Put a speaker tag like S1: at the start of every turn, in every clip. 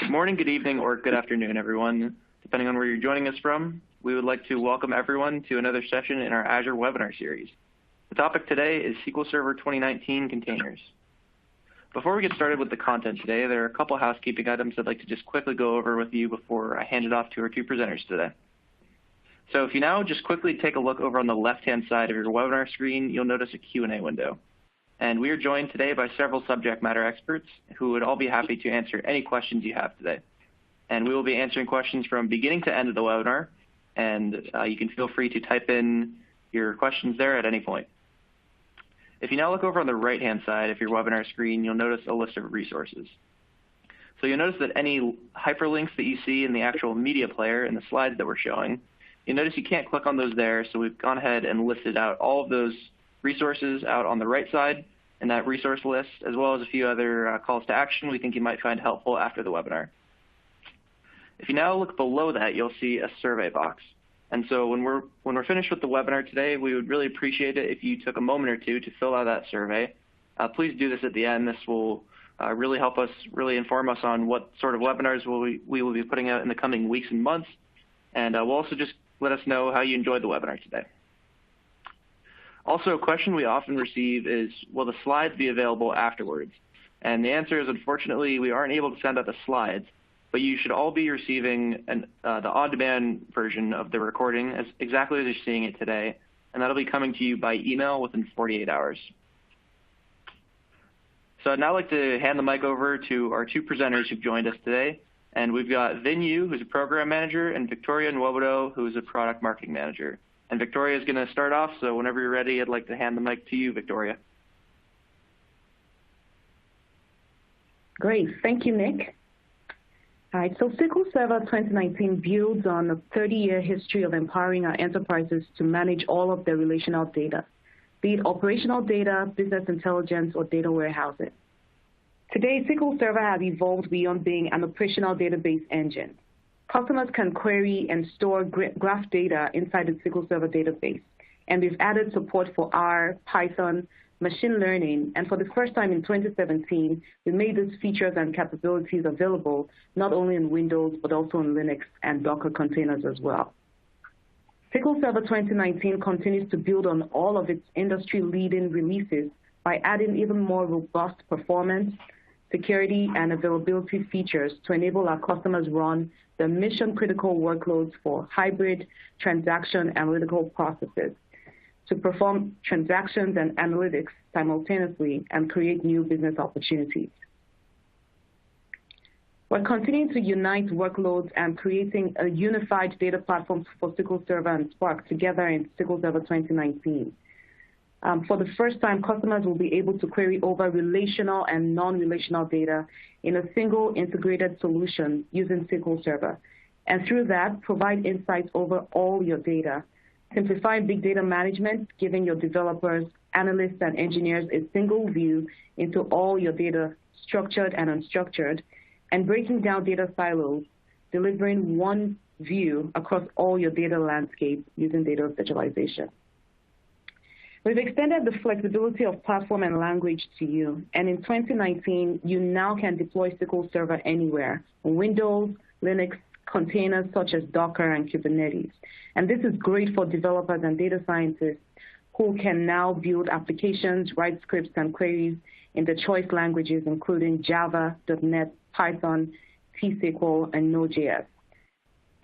S1: Good morning, good evening, or good afternoon, everyone. Depending on where you're joining us from, we would like to welcome everyone to another session in our Azure webinar series. The topic today is SQL Server 2019 containers. Before we get started with the content today, there are a couple housekeeping items I'd like to just quickly go over with you before I hand it off to our two presenters today. So if you now just quickly take a look over on the left-hand side of your webinar screen, you'll notice a Q&A window. And we are joined today by several subject matter experts who would all be happy to answer any questions you have today. And we will be answering questions from beginning to end of the webinar, and you can feel free to type in your questions there at any point. If you now look over on the right-hand side of your webinar screen, you'll notice a list of resources. So you'll notice that any hyperlinks that you see in the actual media player in the slides that we're showing, you'll notice you can't click on those there, so we've gone ahead and listed out all of those resources out on the right side in that resource list, as well as a few other calls to action we think you might find helpful after the webinar. If you now look below that, you'll see a survey box. And so when we're finished with the webinar today, we would really appreciate it if you took a moment or two to fill out that survey. Please do this at the end. This will really help us, really inform us on what sort of webinars we will be putting out in the coming weeks and months. And we'll also just let us know how you enjoyed the webinar today. Also, a question we often receive is, will the slides be available afterwards? And the answer is, unfortunately, we aren't able to send out the slides, but you should all be receiving the on-demand version of the recording exactly as you're seeing it today, and that'll be coming to you by email within 48 hours. So I'd now like to hand the mic over to our two presenters who've joined us today, and we've got Vin Yu, who's a program manager, and Victoria Nwobodo, who's a product marketing manager. And Victoria is going to start off, so whenever you're ready, I'd like to hand the mic to you, Victoria.
S2: Great, thank you, Nick. All right, so SQL Server 2019 builds on a 30-year history of empowering our enterprises to manage all of their relational data, be it operational data, business intelligence, or data warehousing. Today, SQL Server has evolved beyond being an operational database engine. Customers can query and store graph data inside the SQL Server database, and we've added support for R, Python, machine learning, and for the first time in 2017, we made these features and capabilities available not only in Windows, but also in Linux and Docker containers as well. SQL Server 2019 continues to build on all of its industry-leading releases by adding even more robust performance, security, and availability features to enable our customers run the mission-critical workloads for hybrid transaction analytical processes to perform transactions and analytics simultaneously and create new business opportunities. We're continuing to unite workloads and creating a unified data platform for SQL Server and Spark together in SQL Server 2019. For the first time, customers will be able to query over relational and non-relational data in a single integrated solution using SQL Server, and through that, provide insights over all your data, simplifying big data management, giving your developers, analysts, and engineers a single view into all your data, structured and unstructured, and breaking down data silos, delivering one view across all your data landscape using data visualization. We've extended the flexibility of platform and language to you, and in 2019, you now can deploy SQL Server anywhere, on Windows, Linux, containers such as Docker and Kubernetes. And this is great for developers and data scientists who can now build applications, write scripts, and queries in the choice languages, including Java, .NET, Python, T-SQL, and Node.js.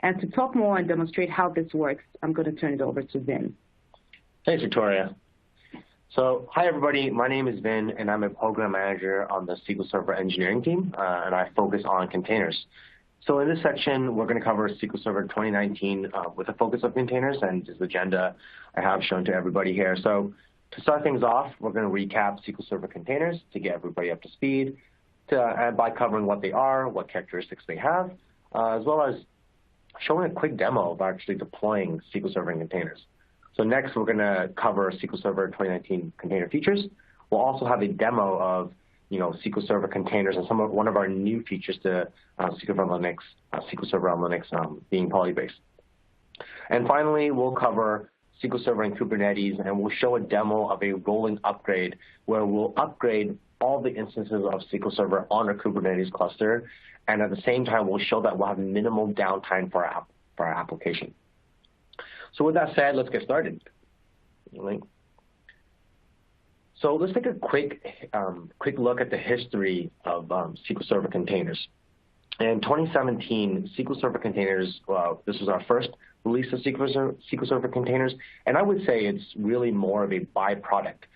S2: And to talk more and demonstrate how this works, I'm going to turn it over to Vin.
S3: Thanks, Victoria. So, hi everybody, my name is Vin, and I'm a program manager on the SQL Server engineering team, and I focus on containers. So in this section, we're going to cover SQL Server 2019 with a focus of containers, and this agenda I have shown to everybody here. So to start things off, we're going to recap SQL Server containers to get everybody up to speed, and by covering what they are, what characteristics they have, as well as showing a quick demo of actually deploying SQL Server in containers. So next, we're going to cover SQL Server 2019 container features. We'll also have a demo of SQL Server containers and one of our new features to SQL Server on Linux being poly-based. And finally, we'll cover SQL Server and Kubernetes, and we'll show a demo of a rolling upgrade where we'll upgrade all the instances of SQL Server on our Kubernetes cluster, and at the same time, we'll show that we'll have minimal downtime for our application. So with that said, let's get started. So let's take a quick look at the history of SQL Server containers. In 2017, SQL Server containers, this was our first release of SQL Server containers, and I would say it's really more of a byproduct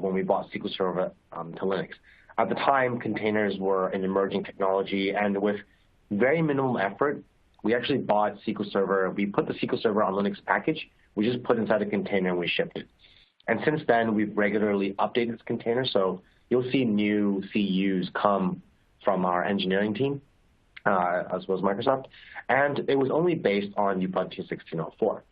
S3: when we bought SQL Server to Linux. At the time, containers were an emerging technology, and with very minimum effort, we actually bought SQL Server. We put the SQL Server on Linux package. We just put inside a container and we shipped it. And since then, we've regularly updated this container, so you'll see new CUs come from our engineering team, as well as Microsoft, and it was only based on Ubuntu 16.04.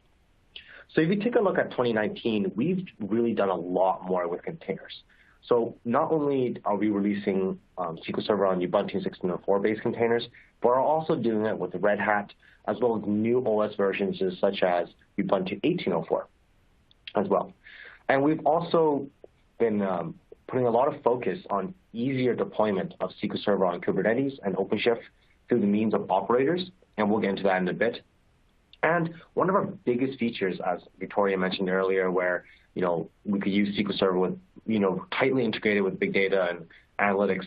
S3: So if you take a look at 2019, we've really done a lot more with containers. So not only are we releasing SQL Server on Ubuntu 16.04 based containers, but we're also doing it with Red Hat, as well as new OS versions such as Ubuntu 18.04 as well. And we've also been putting a lot of focus on easier deployment of SQL Server on Kubernetes and OpenShift through the means of operators, and we'll get into that in a bit. And one of our biggest features, as Victoria mentioned earlier, where we could use SQL Server with tightly integrated with big data and analytics,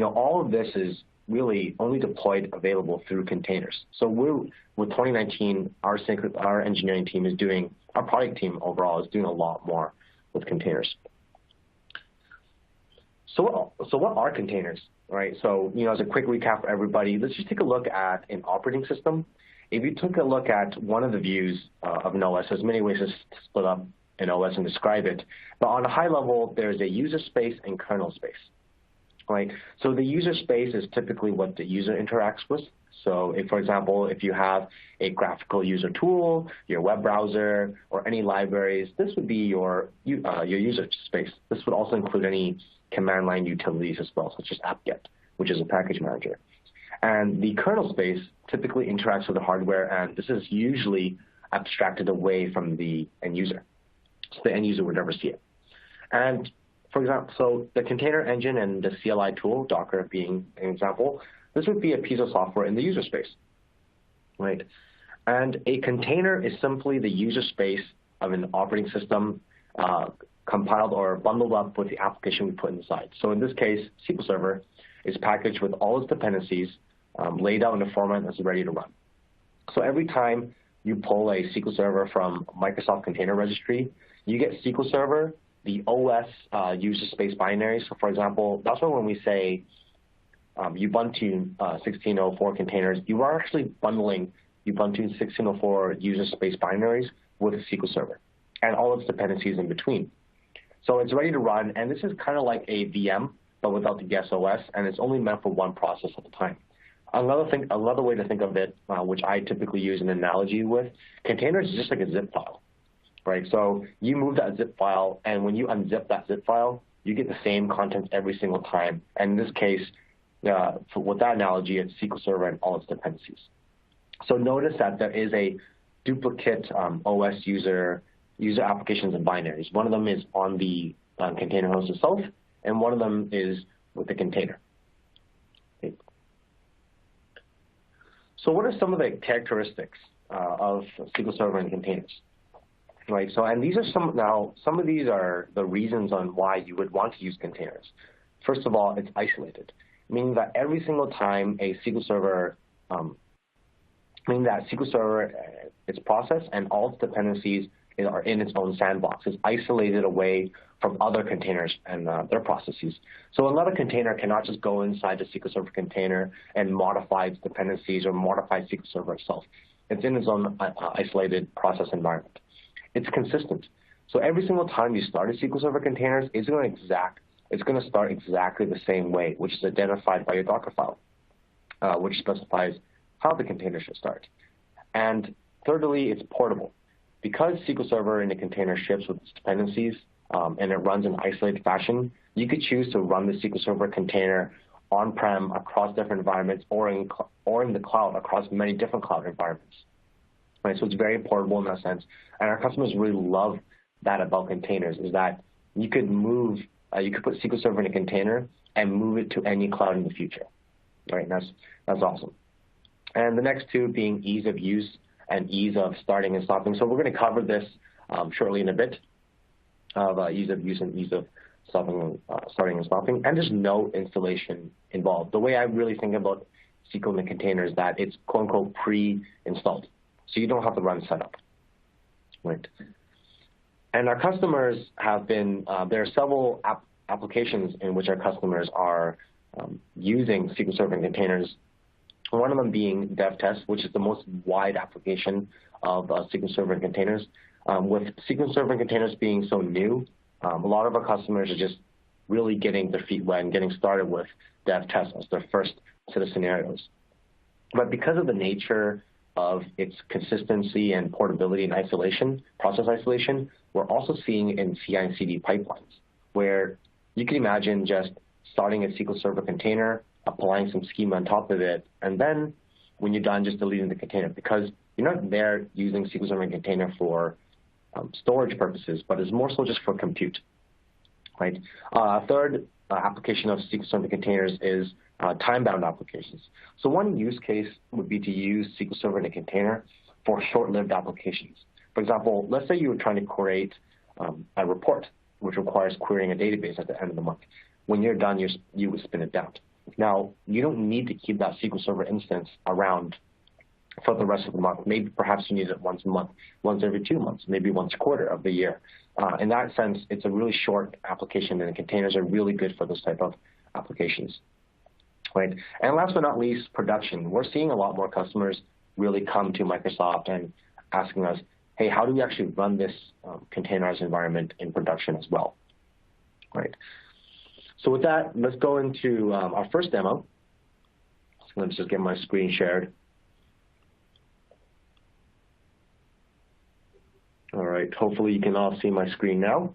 S3: all of this is really only deployed available through containers. So with 2019, our engineering team is doing, our product team overall is doing a lot more with containers. So what are containers, right? So as a quick recap for everybody, let's just take a look at an operating system. If you took a look at one of the views of an OS, there's many ways to split up an OS and describe it. But on a high level, there's a user space and kernel space, right? So the user space is typically what the user interacts with. So for example, if you have a graphical user tool, your web browser, or any libraries, this would be your user space. This would also include any command line utilities as well, such as apt-get, which is a package manager. And the kernel space typically interacts with the hardware, and this is usually abstracted away from the end user. So the end user would never see it. And for example, so the container engine and the CLI tool, Docker being an example, this would be a piece of software in the user space, right? And a container is simply the user space of an operating system compiled or bundled up with the application we put inside. So in this case, SQL Server is packaged with all its dependencies laid out in a format that's ready to run. So every time you pull a SQL Server from Microsoft Container Registry, you get SQL Server, the OS user space binary. So for example, that's why when we say Ubuntu 16.04 containers, you are actually bundling Ubuntu 16.04 user space binaries with SQL Server and all its dependencies in between. So it's ready to run, and this is kind of like a VM, but without the guest OS, and it's only meant for one process at a time. Another way to think of it, which I typically use an analogy with, containers is just like a zip file, right? So you move that zip file, and when you unzip that zip file, you get the same content every single time. And in this case, with that analogy, it's SQL Server and all its dependencies. So notice that there is a duplicate OS user applications and binaries. One of them is on the container host itself, and one of them is with the container. Okay. So what are some of the characteristics of SQL Server and containers? Right. So, and these are some of these are the reasons on why you would want to use containers. First of all, it's isolated, meaning that every single time a SQL Server, its process and all its dependencies are in its own sandbox. It's isolated away from other containers and their processes. So another container cannot just go inside the SQL Server container and modify its dependencies or modify SQL Server itself. It's in its own isolated process environment. It's consistent. So every single time you start a SQL Server containers, it's going to start exactly the same way, which is identified by your Docker file, which specifies how the container should start. And thirdly, it's portable. Because SQL Server in a container ships with its dependencies and it runs in isolated fashion, you could choose to run the SQL Server container on-prem across different environments or in the cloud across many different cloud environments. Right? So it's very portable in that sense. And our customers really love that about containers, is that you could move you could put SQL Server in a container and move it to any cloud in the future. Right? That's awesome. And the next two being ease of use and ease of starting and stopping. So we're going to cover this shortly in a bit of ease of use and ease of starting and stopping, and there's no installation involved. The way I really think about SQL in the container is that it's quote-unquote pre-installed, so you don't have to run setup, right? And our customers have been, there are several applications in which our customers are using SQL Server in containers. One of them being dev test, which is the most wide application of SQL Server in containers. With SQL Server in containers being so new, a lot of our customers are just really getting their feet wet and getting started with dev test as their first set of scenarios. But because of the nature of its consistency and portability and isolation, process isolation, we're also seeing in CI and CD pipelines, where you can imagine just starting a SQL Server container, applying some schema on top of it, and then when you're done, just deleting the container, because you're not there using SQL Server container for storage purposes, but it's more so just for compute, right? Third application of SQL Server containers is time-bound applications. So one use case would be to use SQL Server in a container for short-lived applications. For example, let's say you were trying to create a report, which requires querying a database at the end of the month. When you're done, you would spin it down. Now, you don't need to keep that SQL Server instance around for the rest of the month. Maybe perhaps you need it once a month, once every 2 months, maybe once a quarter of the year. In that sense, it's a really short application, and the containers are really good for those type of applications, right? And last but not least, production. We're seeing a lot more customers really come to Microsoft and asking us, hey, how do we actually run this containerized environment in production as well, right? So with that, let's go into our first demo. So let's just get my screen shared. All right, hopefully you can all see my screen now.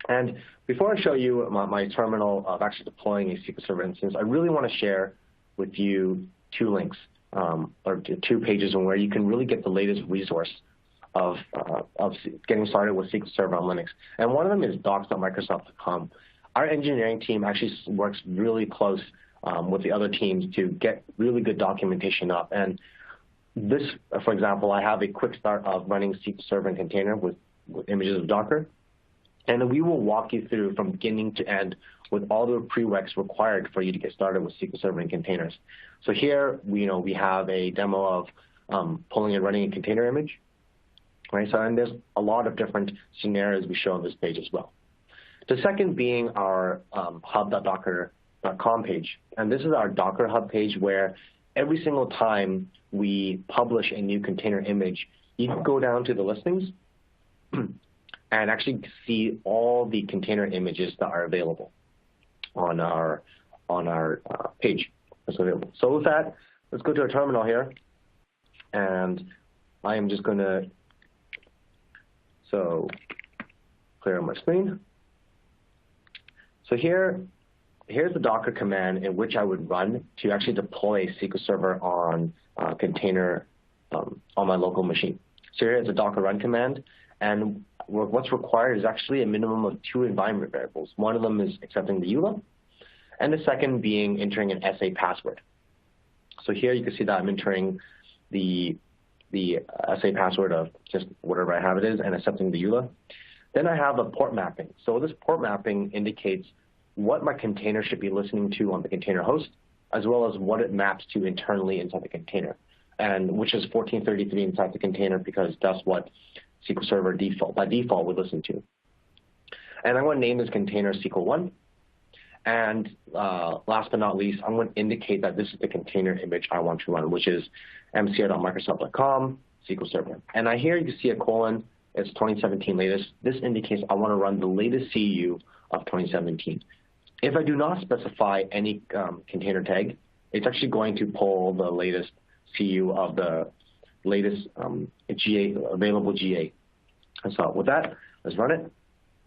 S3: And before I show you my terminal of actually deploying a SQL Server instance, I really want to share with you 2 links or 2 pages on where you can really get the latest resource of getting started with SQL Server on Linux. And one of them is docs.microsoft.com. Our engineering team actually works really close with the other teams to get really good documentation up. And this, for example, I have a quick start of running SQL Server in container with images of Docker. And then we will walk you through from beginning to end with all the prereqs required for you to get started with SQL Server in containers. So here, we have a demo of pulling and running a container image, right? So, and there's a lot of different scenarios we show on this page as well. The second being our hub.docker.com page. And this is our Docker Hub page where every single time we publish a new container image, you can go down to the listings and actually see all the container images that are available on our page that's available. So with that, let's go to our terminal here, and I am just going to clear my screen. So here's the Docker command in which I would run to actually deploy a SQL Server on container on my local machine. So here's the Docker run command, and what's required is actually a minimum of 2 environment variables. One of them is accepting the EULA, and the second being entering an SA password. So here you can see that I'm entering the SA password of just whatever I have it is and accepting the EULA. Then I have a port mapping. So this port mapping indicates what my container should be listening to on the container host, as well as what it maps to internally inside the container, and which is 1433 inside the container because that's what SQL Server by default would listen to. And I'm going to name this container SQL1. And last but not least, I'm going to indicate that this is the container image I want to run, which is mcr.microsoft.com SQL Server. And here you can see a colon. It's 2017 latest. This indicates I want to run the latest CU of 2017. If I do not specify any container tag, it's actually going to pull the latest CU of the latest available GA. And so with that, let's run it.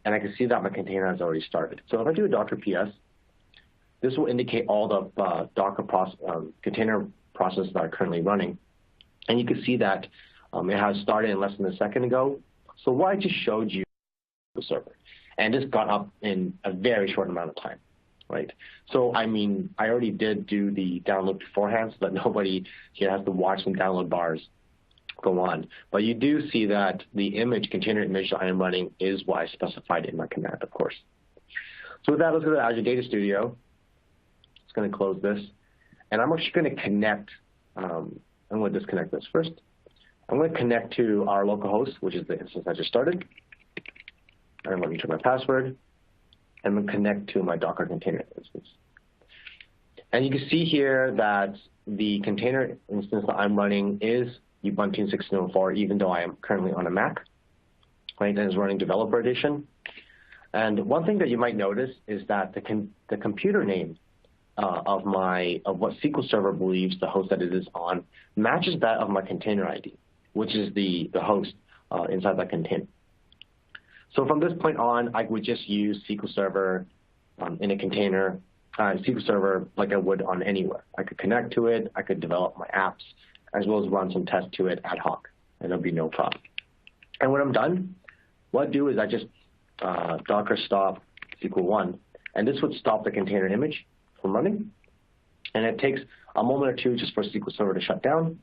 S3: And I can see that my container has already started. So if I do a Docker PS, this will indicate all the Docker container processes that are currently running. And you can see that it has started in less than a second ago. So what I just showed you the server. And this got up in a very short amount of time, right? So, I mean, I already did do the download beforehand so that nobody here has to watch some download bars go on. But you do see that the container image that I am running is what I specified in my command, of course. So with that, let's go to Azure Data Studio. It's going to close this. And I'm actually going to connect. I'm going to disconnect this first. I'm going to connect to our local host, which is the instance I just started. And let me enter my password. I'm going to connect to my Docker container instance. And you can see here that the container instance that I'm running is Ubuntu 16.04, even though I am currently on a Mac, right? And it's running Developer Edition. And one thing that you might notice is that the computer name of what SQL Server believes the host that it is on matches that of my container ID, which is the host inside that container. So from this point on, I would just use SQL Server in a container, SQL Server like I would on anywhere. I could connect to it, I could develop my apps, as well as run some tests to it ad hoc, and there'll be no problem. And when I'm done, what I do is I just docker stop SQL1, and this would stop the container image from running. And it takes a moment or two just for SQL Server to shut down.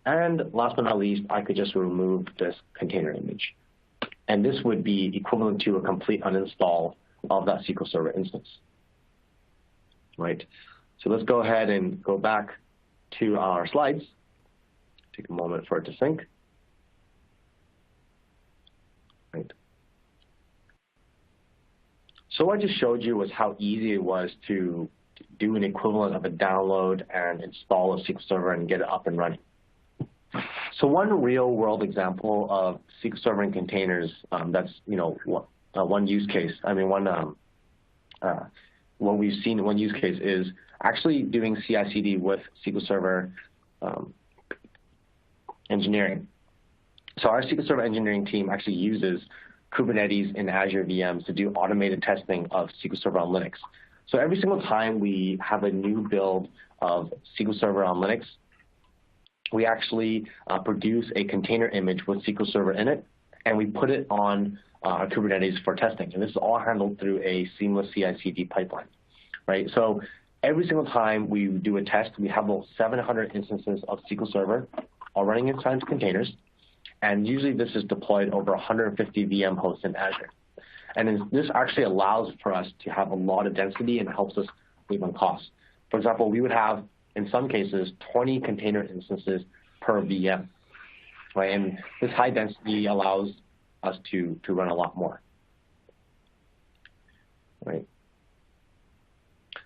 S3: And last but not least, I could just remove this container image. And this would be equivalent to a complete uninstall of that SQL Server instance, right? So let's go ahead and go back to our slides. Take a moment for it to sync. Right. So what I just showed you was how easy it was to do an equivalent of a download and install a SQL Server and get it up and running. So one real-world example of SQL Server and containers that's one use case. I mean what we've seen in one use case is actually doing CI/CD with SQL Server engineering. So our SQL Server engineering team actually uses Kubernetes and Azure VMs to do automated testing of SQL Server on Linux. So every single time we have a new build of SQL Server on Linux, we actually produce a container image with SQL Server in it, and we put it on Kubernetes for testing. And this is all handled through a seamless CI/CD pipeline, right? So every single time we do a test, we have about 700 instances of SQL Server all running inside containers. And usually this is deployed over 150 VM hosts in Azure. And this actually allows for us to have a lot of density and helps us save on costs. For example, we would have, in some cases, 20 container instances per VM, right? And this high density allows us to run a lot more, right?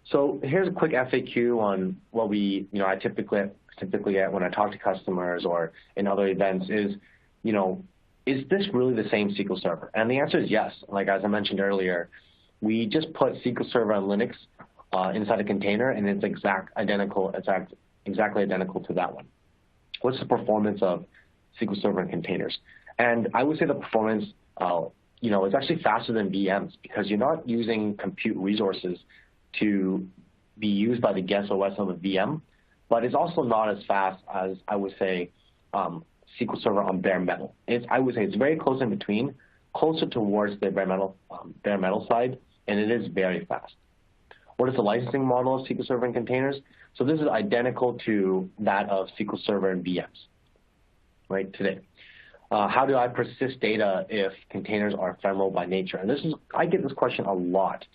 S3: So here's a quick FAQ on what I typically get when I talk to customers or in other events is, is this really the same SQL Server? And the answer is yes. Like as I mentioned earlier, we just put SQL Server on Linux inside a container, and it's exactly identical to that one. What's the performance of SQL Server and containers? And I would say the performance, is actually faster than VMs because you're not using compute resources to be used by the guest OS of a VM, but it's also not as fast as, I would say, SQL Server on bare metal. I would say it's very close in between, closer towards the bare metal side, and it is very fast. What is the licensing model of SQL Server and containers? So this is identical to that of SQL Server and VMs, right, today. How do I persist data if containers are ephemeral by nature? And I get this question a lot.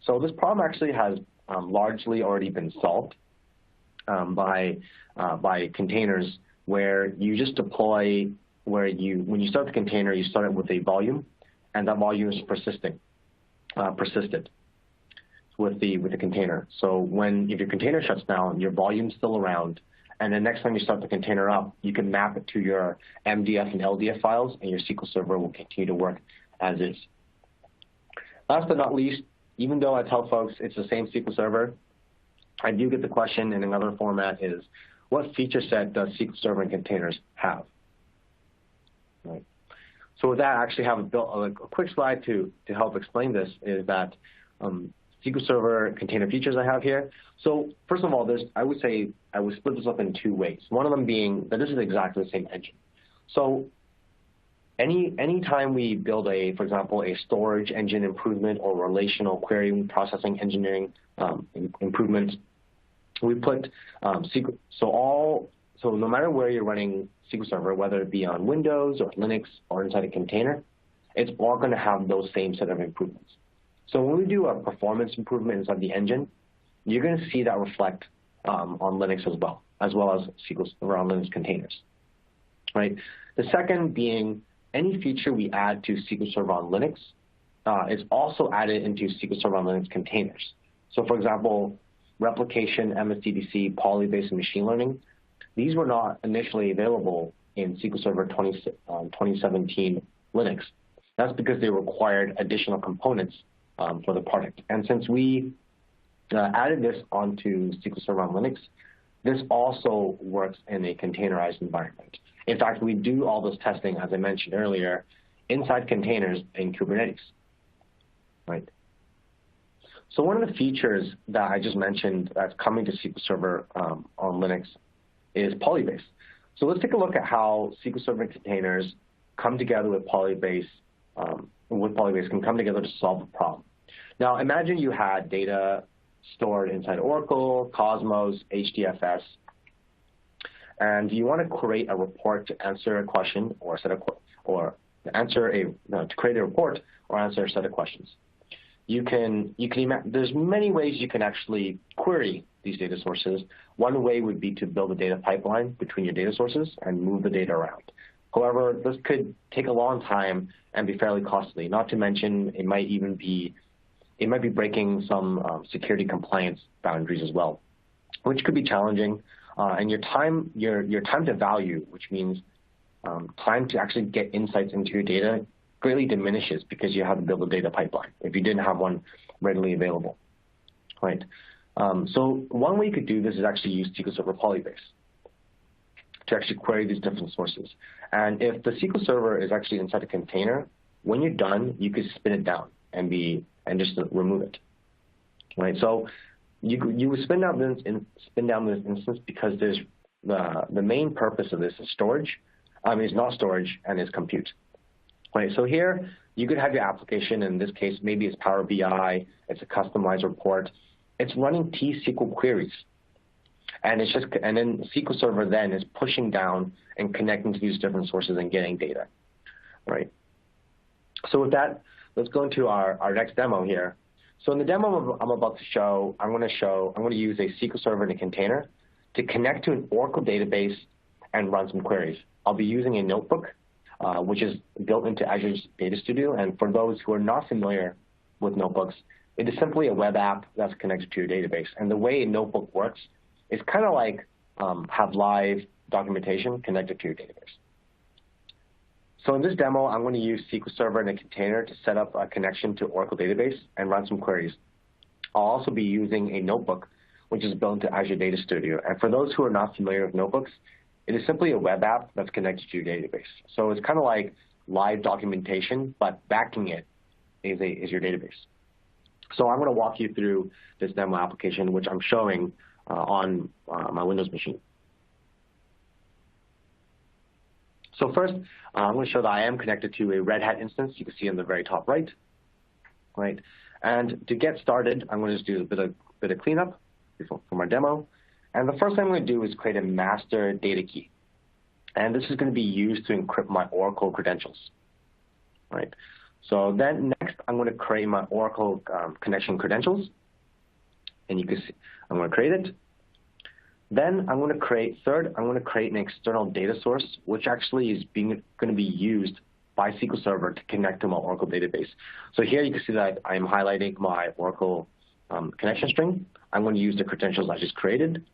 S3: So this problem actually has largely already been solved by containers, where you just deploy when you start the container, you start it with a volume, and that volume is persisted with the container. So if your container shuts down, your volume's still around, and the next time you start the container up, you can map it to your MDF and LDF files, and your SQL Server will continue to work as is. Last but not least, even though I tell folks it's the same SQL Server, I do get the question in another format is, what feature set does SQL Server and containers have? Right. So with that, I actually have a quick slide to help explain this, is that SQL Server container features I have here. So first of all, I would split this up in two ways. One of them being that this is exactly the same engine. So anytime we build for example, a storage engine improvement or relational query processing engineering improvement, we put so no matter where you're running SQL Server, whether it be on Windows or Linux or inside a container, it's all going to have those same set of improvements. So when we do a performance improvement inside the engine, you're going to see that reflect on Linux as well as SQL Server on Linux containers, right? The second being any feature we add to SQL Server on Linux is also added into SQL Server on Linux containers. So for example, replication, MSDDC, polybase, and machine learning, these were not initially available in SQL Server 2017 Linux. That's because they required additional components for the product. And since we added this onto SQL Server on Linux, this also works in a containerized environment. In fact, we do all this testing, as I mentioned earlier, inside containers in Kubernetes, right? So one of the features that I just mentioned that's coming to SQL Server on Linux is polybase. So let's take a look at how SQL Server containers come together with polybase, can come together to solve a problem. Now imagine you had data stored inside Oracle, Cosmos, HDFS, and you want to create a report to answer a question or to create a report or answer a set of questions. There's many ways you can actually query these data sources. One way would be to build a data pipeline between your data sources and move the data around. However, this could take a long time and be fairly costly. Not to mention, it might be breaking some security compliance boundaries as well, which could be challenging. And your time to value, which means time to actually get insights into your data, greatly diminishes because you have to build a data pipeline if you didn't have one readily available, right? So one way you could do this is actually use SQL Server Polybase to actually query these different sources. And if the SQL Server is actually inside a container, when you're done, you could spin it down and just remove it, right? So you would spin down this instance because there's the main purpose of this is storage. Is not storage and is compute, right? So here you could have your application. In this case, maybe it's Power BI. It's a customized report. It's running T-SQL queries, and then SQL Server then is pushing down and connecting to these different sources and getting data, right? So with that, let's go into our next demo here. So in the demo I'm about to show, I'm going to use a SQL Server in a container to connect to an Oracle database and run some queries. I'll be using a notebook, which is built into Azure's Data Studio. And for those who are not familiar with notebooks, it is simply a web app that's connected to your database. And the way a notebook works is kind of like have live documentation connected to your database. So in this demo, I'm going to use SQL Server in a container to set up a connection to Oracle database and run some queries. I'll also be using a notebook, which is built into Azure Data Studio. And for those who are not familiar with notebooks, it is simply a web app that's connected to your database. So it's kind of like live documentation, but backing it is your database. So I'm going to walk you through this demo application, which I'm showing on my Windows machine. So first, I'm going to show that I am connected to a Red Hat instance. You can see on the very top right. And to get started, I'm going to just do a bit of cleanup from our demo. And the first thing I'm going to do is create a master data key. And this is going to be used to encrypt my Oracle credentials, right? So then next, I'm going to create my Oracle connection credentials. And you can see, I'm going to create it. Then I'm going to create an external data source, which actually is going to be used by SQL Server to connect to my Oracle database. So here you can see that I'm highlighting my Oracle connection string. I'm going to use the credentials I just created.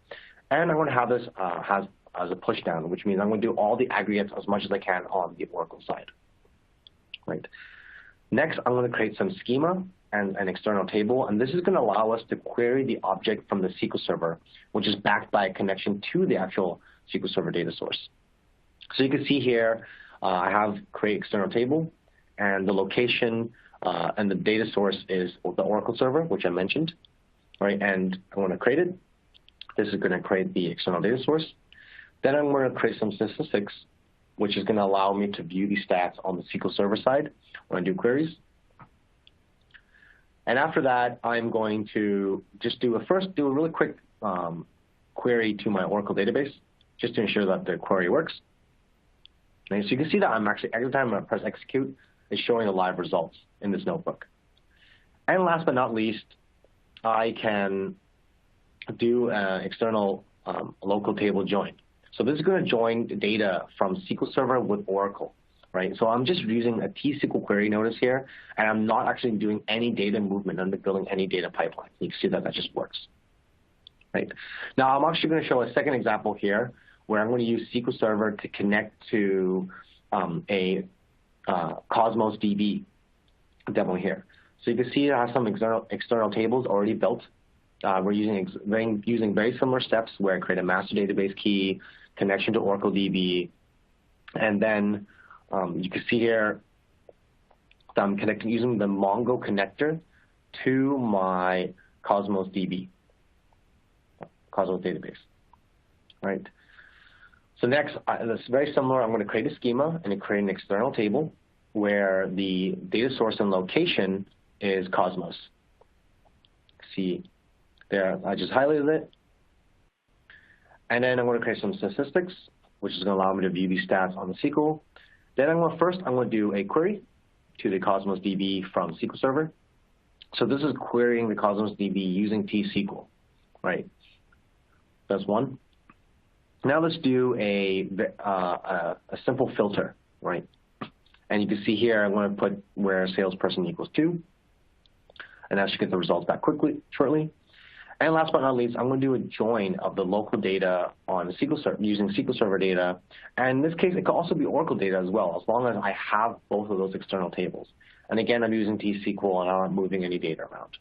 S3: And I'm going to have this as a push down, which means I'm going to do all the aggregates as much as I can on the Oracle side, right? Next, I'm going to create some schema and an external table, and this is going to allow us to query the object from the SQL Server, which is backed by a connection to the actual SQL Server data source. So you can see here, I have create external table, and the location and the data source is the Oracle server, which I mentioned, right? And I want to create it. This is going to create the external data source. Then I'm going to create some statistics which is going to allow me to view these stats on the SQL Server side when I do queries. And after that, I'm going to just do a really quick query to my Oracle database, just to ensure that the query works. And so you can see that I'm actually, every time I press execute, it's showing the live results in this notebook. And last but not least, I can do an external local table join. So this is going to join the data from SQL Server with Oracle, right? So I'm just using a T-SQL query notice here, and I'm not actually doing any data movement. I'm not building any data pipeline. You can see that that just works, right? Now I'm actually going to show a second example here where I'm going to use SQL Server to connect to a Cosmos DB demo here. So you can see I have some external tables already built. We're using very similar steps where I create a master database key, connection to Oracle DB, and then you can see here that I'm connecting using the Mongo connector to my Cosmos DB, Cosmos database, right? So next, it's very similar. I'm going to create a schema and create an external table where the data source and location is Cosmos. See there, I just highlighted it. And then I'm going to create some statistics, which is going to allow me to view these stats on the SQL. Then I'm going to do a query to the Cosmos DB from SQL Server. So this is querying the Cosmos DB using T-SQL, right? That's one. Now let's do a simple filter, right? And you can see here, I'm going to put where salesperson equals 2. And that should get the results back shortly. And last but not least, I'm going to do a join of the local data on the SQL Server using SQL Server data. And in this case, it could also be Oracle data as well, as long as I have both of those external tables. And again, I'm using T-SQL and I'm not moving any data around.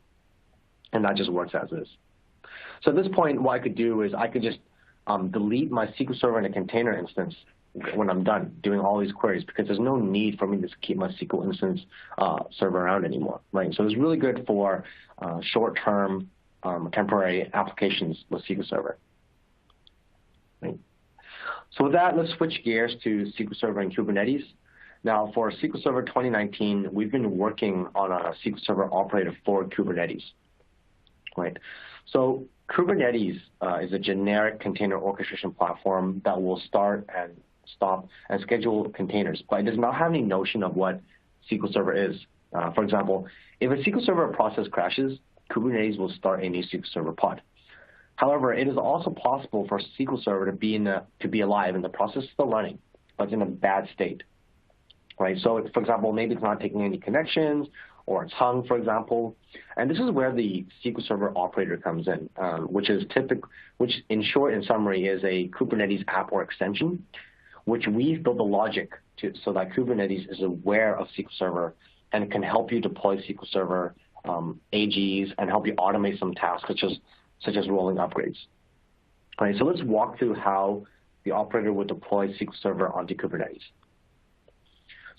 S3: And that just works as is. So at this point, what I could do is I could just delete my SQL Server in a container instance when I'm done doing all these queries, because there's no need for me to keep my SQL instance server around anymore, right? So it's really good for short-term temporary applications with SQL Server. Right. So with that, let's switch gears to SQL Server and Kubernetes. Now for SQL Server 2019, we've been working on a SQL Server operator for Kubernetes. Right. So Kubernetes is a generic container orchestration platform that will start and stop and schedule containers, but it does not have any notion of what SQL Server is. For example, if a SQL Server process crashes, Kubernetes will start a new SQL Server pod. However, it is also possible for SQL Server to be alive and the process is still running, but it's in a bad state, right? So, for example, maybe it's not taking any connections, or it's hung, for example. And this is where the SQL Server operator comes in, which in short and summary is a Kubernetes app or extension, which we've built the logic to so that Kubernetes is aware of SQL Server and can help you deploy SQL Server AGs and help you automate some tasks such as rolling upgrades. All right, so let's walk through how the operator would deploy SQL Server onto Kubernetes.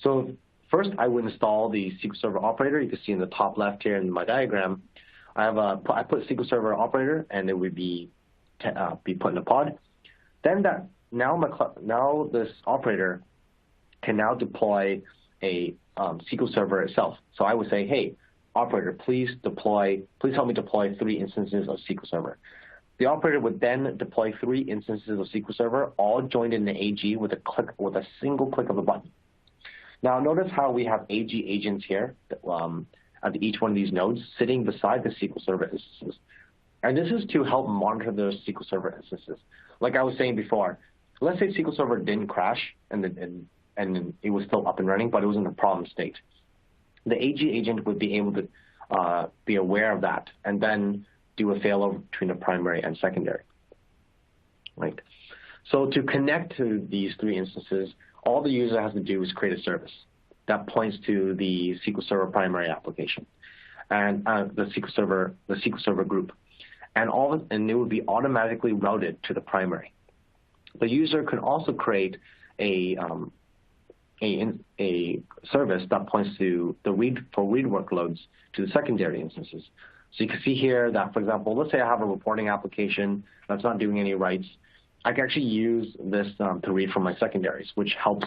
S3: So first, I would install the SQL Server operator. You can see in the top left here in my diagram, I put SQL Server operator, and it would be put in a pod. Then now this operator can now deploy a SQL Server itself. So I would say, hey, operator, please help me deploy 3 instances of SQL Server. The operator would then deploy 3 instances of SQL Server, all joined in the AG with a single click of a button. Now notice how we have AG agents here at each one of these nodes sitting beside the SQL Server instances. And this is to help monitor those SQL Server instances. Like I was saying before, let's say SQL Server didn't crash and it was still up and running, but it was in the problem state. The AG agent would be able to be aware of that and then do a failover between the primary and secondary, right? So to connect to these 3 instances, all the user has to do is create a service that points to the SQL Server primary application and the SQL Server group, and it would be automatically routed to the primary. The user can also create a service that points to the read workloads to the secondary instances. So you can see here that, for example, let's say I have a reporting application that's not doing any writes, I can actually use this to read from my secondaries, which helps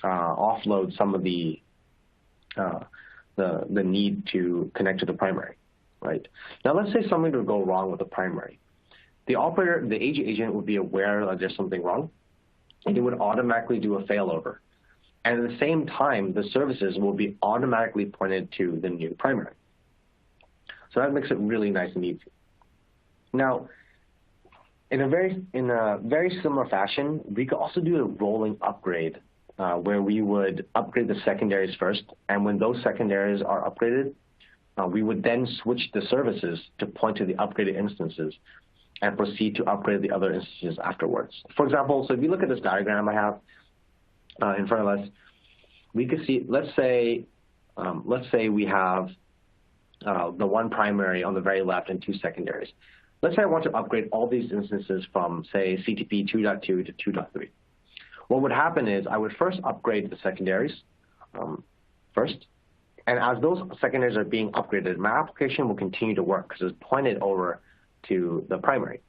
S3: offload some of the need to connect to the primary, right? Now, let's say something would go wrong with the primary. The operator, the AG agent, would be aware that there's something wrong, and it would automatically do a failover. And at the same time, the services will be automatically pointed to the new primary. So that makes it really nice and easy. Now, in a very similar fashion, we could also do a rolling upgrade where we would upgrade the secondaries first, and when those secondaries are upgraded, we would then switch the services to point to the upgraded instances and proceed to upgrade the other instances afterwards. For example, so if you look at this diagram I have in front of us, we could see, let's say we have the one primary on the very left and two secondaries. Let's say I want to upgrade all these instances from, say, CTP 2.2 to 2.3. What would happen is I would first upgrade the secondaries first, and as those secondaries are being upgraded, my application will continue to work because it's pointed over to the primary.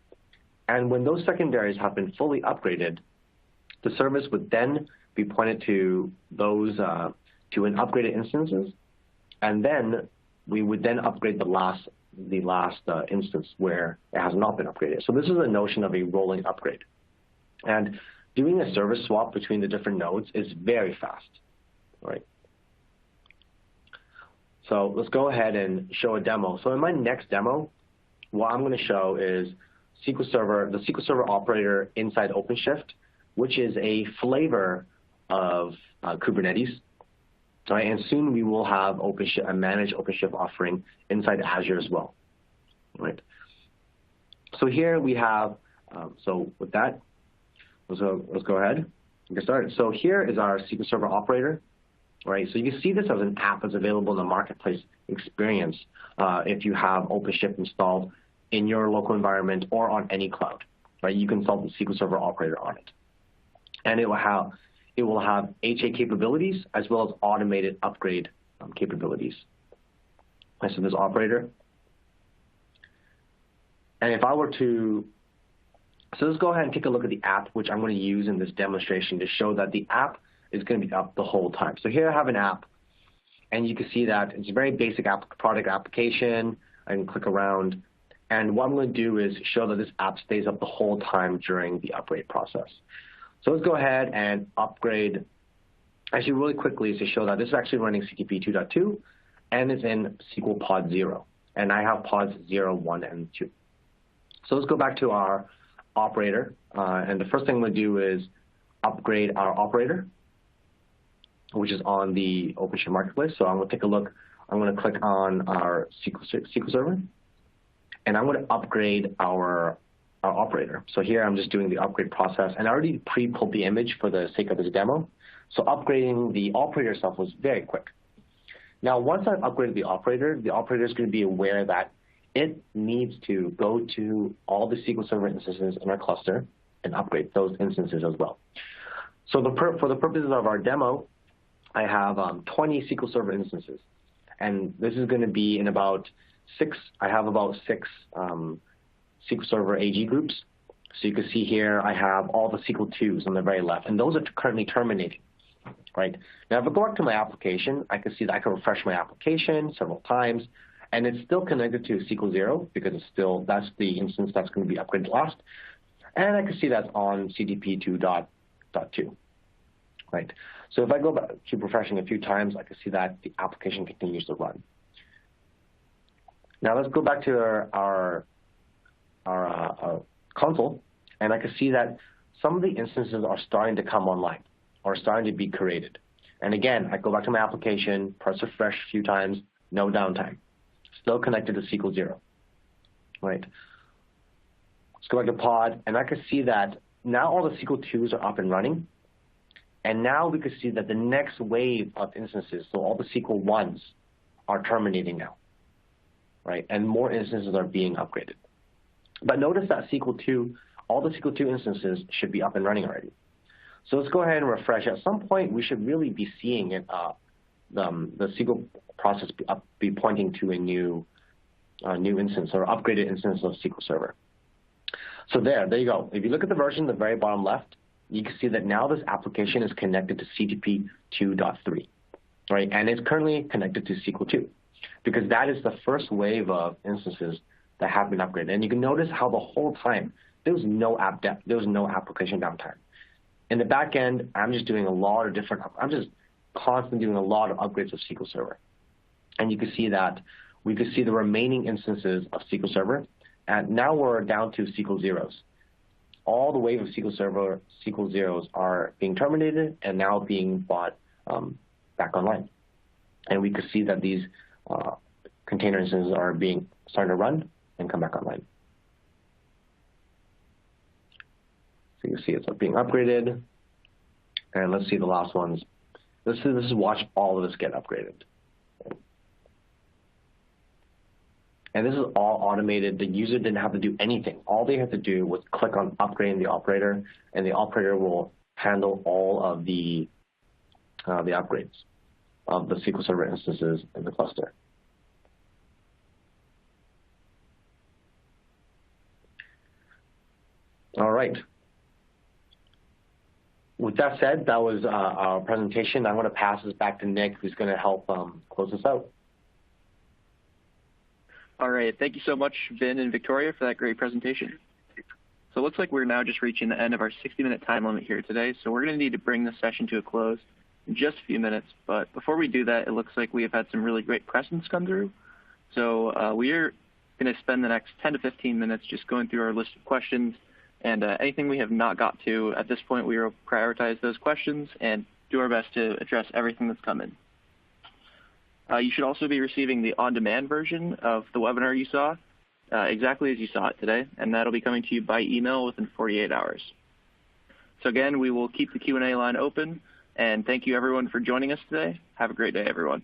S3: And when those secondaries have been fully upgraded, the service would then be pointed to those to an upgraded instances, and then we would then upgrade the last instance where it has not been upgraded. So this is a notion of a rolling upgrade. And doing a service swap between the different nodes is very fast, right? So let's go ahead and show a demo. So in my next demo, what I'm going to show is the SQL Server operator inside OpenShift, which is a flavor of Kubernetes. Right, and soon we will have OpenShift, a managed OpenShift offering inside Azure as well. Right. So here we have. So with that, let's go ahead and get started. So here is our SQL Server operator. Right. So you can see this as an app that's available in the marketplace experience if you have OpenShift installed in your local environment or on any cloud. Right. You can install the SQL Server operator on it, and it will have HA capabilities as well as automated upgrade capabilities. Right, so this operator. And if I were to, so let's go ahead and take a look at the app, which I'm going to use in this demonstration to show that the app is going to be up the whole time. So here I have an app, and you can see that it's a very basic product application. I can click around, and what I'm going to do is show that this app stays up the whole time during the upgrade process. So let's go ahead and upgrade, actually really quickly to show that this is actually running CTP 2.2 and it's in SQL pod 0. And I have pods 0, 1, and 2. So let's go back to our operator. And the first thing I'm going to do is upgrade our operator, which is on the OpenShift Marketplace. So I'm going to take a look. I'm going to click on our SQL Server, and I'm going to upgrade our operator. So here I'm just doing the upgrade process, and I already pre-pulled the image for the sake of this demo. So upgrading the operator itself was very quick. Now, once I've upgraded the operator is going to be aware that it needs to go to all the SQL Server instances in our cluster and upgrade those instances as well. So for the purposes of our demo, I have 20 SQL Server instances, and this is going to be in about 6. I have about 6 SQL Server AG groups. So you can see here I have all the SQL 2s on the very left, and those are currently terminating. Right. Now, if I go back to my application, I can see that I can refresh my application several times, and it's still connected to SQL 0 because that's the instance that's going to be upgraded last. And I can see that's on CTP 2.2. Right. So if I go back, keep refreshing a few times, I can see that the application continues to run. Now let's go back to our console, and I can see that some of the instances are starting to come online, or starting to be created. And again, I go back to my application, press refresh a few times, no downtime. Still connected to SQL 0. Right. Let's go back to pod, and I can see that now all the SQL 2s are up and running. And now we can see that the next wave of instances, so all the SQL 1s, are terminating now. Right. And more instances are being upgraded. But notice that SQL 2, all the SQL 2 instances should be up and running already. So let's go ahead and refresh. At some point, we should really be seeing it, the SQL process be pointing to a new instance or upgraded instance of SQL Server. So there you go. If you look at the version at the very bottom left, you can see that now this application is connected to CTP 2.3, right? And it's currently connected to SQL 2 because that is the first wave of instances that have been upgraded. And you can notice how the whole time there was no application downtime. In the back end, I'm just constantly doing a lot of upgrades of SQL Server. And you can see that we could see the remaining instances of SQL Server, and now we're down to SQL zeros. All the wave of SQL zeros are being terminated and now being brought back online. And we could see that these container instances are starting to run and come back online. So you can see it's being upgraded. And let's see the last ones. This is watch all of this get upgraded. And this is all automated. The user didn't have to do anything. All they had to do was click on upgrading the operator, and the operator will handle all of the upgrades of the SQL Server instances in the cluster. All right. With that said, that was our presentation. I'm going to pass this back to Nick, who's going to help close this out.
S1: All right. Thank you so much, Vin and Victoria, for that great presentation. So it looks like we're now just reaching the end of our 60-minute time limit here today. So we're going to need to bring this session to a close in just a few minutes. But before we do that, it looks like we have had some really great questions come through. So we are going to spend the next 10 to 15 minutes just going through our list of questions. And anything we have not got to at this point, we will prioritize those questions and do our best to address everything that's come in. You should also be receiving the on-demand version of the webinar you saw, exactly as you saw it today, and that'll be coming to you by email within 48 hours. So again, we will keep the Q&A line open, and thank you everyone for joining us today. Have a great day, everyone.